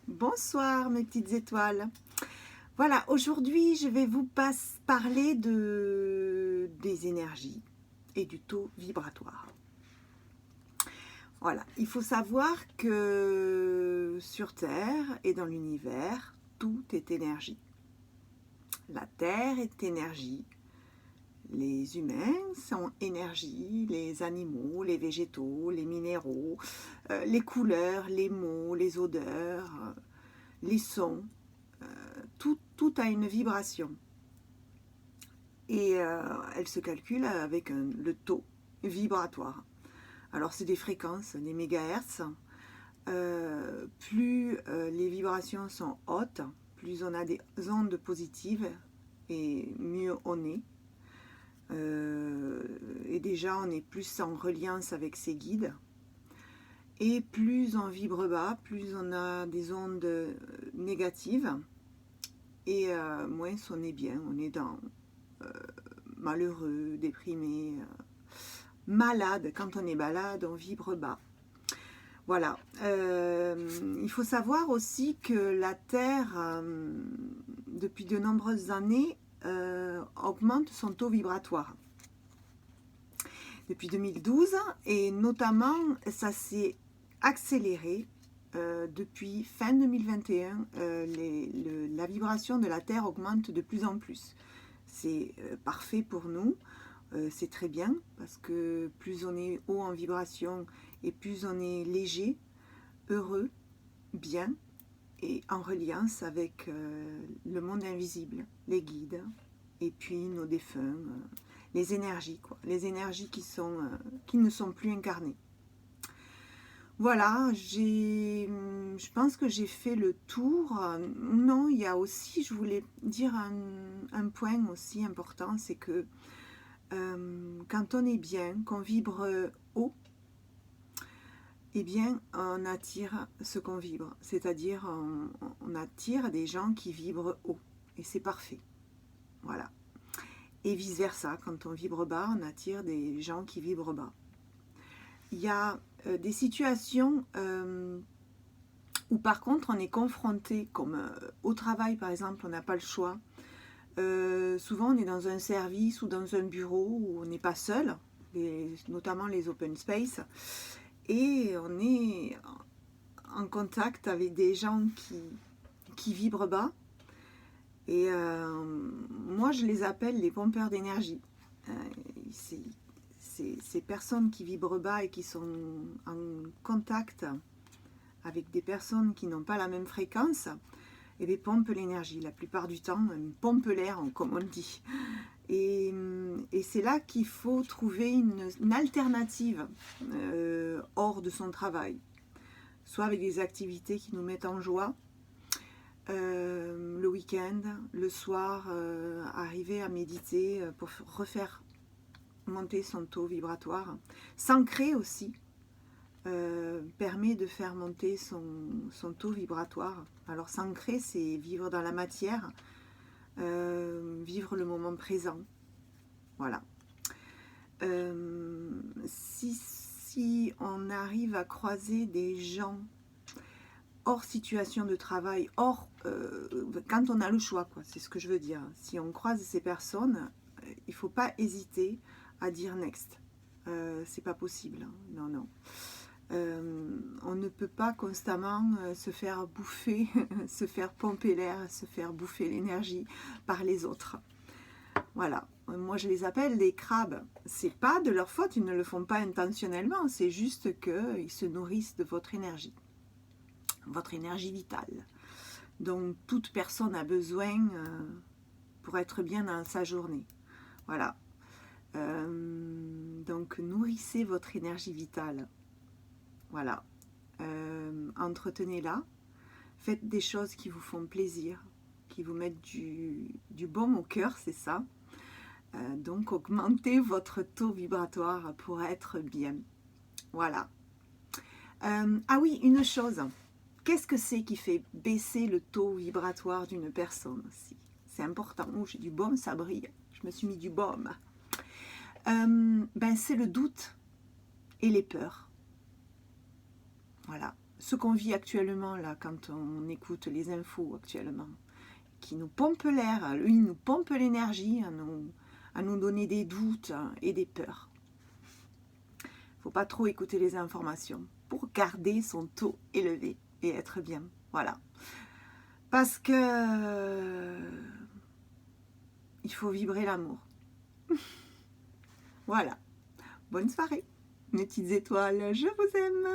Bonsoir mes petites étoiles. Voilà, aujourd'hui je vais vous parler des énergies et du taux vibratoire. Voilà, il faut savoir que sur Terre et dans l'univers, tout est énergie. La Terre est énergie, les humains sont énergie, les animaux, les végétaux, les minéraux, les couleurs, les mots, les odeurs, les sons. Tout a une vibration et elle se calcule avec le taux vibratoire. Alors c'est des fréquences, des mégahertz. Plus les vibrations sont hautes, plus on a des ondes positives et mieux on est. Et déjà on est plus en reliance avec ses guides. Et plus on vibre bas, plus on a des ondes négatives. Et moins on est bien, on est dans malheureux, déprimé, malade. Quand on est malade, on vibre bas. Voilà. Il faut savoir aussi que la Terre, depuis de nombreuses années, augmente son taux vibratoire. Depuis 2012, et notamment, ça s'est accéléré depuis fin 2021, la vibration de la Terre augmente de plus en plus. C'est parfait pour nous, c'est très bien, parce que plus on est haut en vibration et plus on est léger, heureux, bien, et en reliance avec le monde invisible, les guides, et puis nos défunts, les énergies, quoi, les énergies qui ne sont plus incarnées. Voilà, je pense que j'ai fait le tour. Non, il y a aussi, je voulais dire un point aussi important, c'est que quand on est bien, qu'on vibre haut, eh bien, on attire ce qu'on vibre. C'est-à-dire, on attire des gens qui vibrent haut. Et c'est parfait. Voilà. Et vice-versa, quand on vibre bas, on attire des gens qui vibrent bas. Il y a des situations où par contre on est confronté, comme au travail par exemple, on n'a pas le choix. Souvent on est dans un service ou dans un bureau où on n'est pas seul, notamment les open space, et on est en contact avec des gens qui vibrent bas. Et moi je les appelle les pompeurs d'énergie. Ces personnes qui vibrent bas et qui sont en contact avec des personnes qui n'ont pas la même fréquence, et bien, pompent l'énergie. La plupart du temps, pompent l'air, comme on dit. Et c'est là qu'il faut trouver une alternative hors de son travail. Soit avec des activités qui nous mettent en joie, le week-end, le soir, arriver à méditer pour refaire monter son taux vibratoire. S'ancrer aussi permet de faire monter son taux vibratoire. Alors s'ancrer, c'est vivre dans la matière, vivre le moment présent. Voilà. Si on arrive à croiser des gens hors situation de travail, quand on a le choix, quoi, c'est ce que je veux dire. Si on croise ces personnes, il ne faut pas hésiter à dire next. C'est pas possible, hein. Non, non. On ne peut pas constamment se faire bouffer, se faire pomper l'air, se faire bouffer l'énergie par les autres. Voilà. Moi, je les appelle des crabes. C'est pas de leur faute, ils ne le font pas intentionnellement. C'est juste qu'ils se nourrissent de votre énergie vitale. Donc, toute personne a besoin pour être bien dans sa journée. Voilà. Donc, nourrissez votre énergie vitale. Voilà. Entretenez-la. Faites des choses qui vous font plaisir, qui vous mettent du baume au cœur, c'est ça. Donc, augmentez votre taux vibratoire pour être bien. Voilà. Ah oui, une chose. Qu'est-ce que c'est qui fait baisser le taux vibratoire d'une personne aussi? C'est important. Oh, j'ai du baume, ça brille. Je me suis mis du baume. C'est le doute et les peurs. Voilà. ce qu'on vit actuellement, là, quand on écoute les infos actuellement, qui nous pompe l'air, lui, il nous pompe l'énergie à nous donner des doutes et des peurs. Faut pas trop écouter les informations pour garder son taux élevé et être bien. Voilà. Parce que il faut vibrer l'amour. Voilà. Bonne soirée, mes petites étoiles. Je vous aime.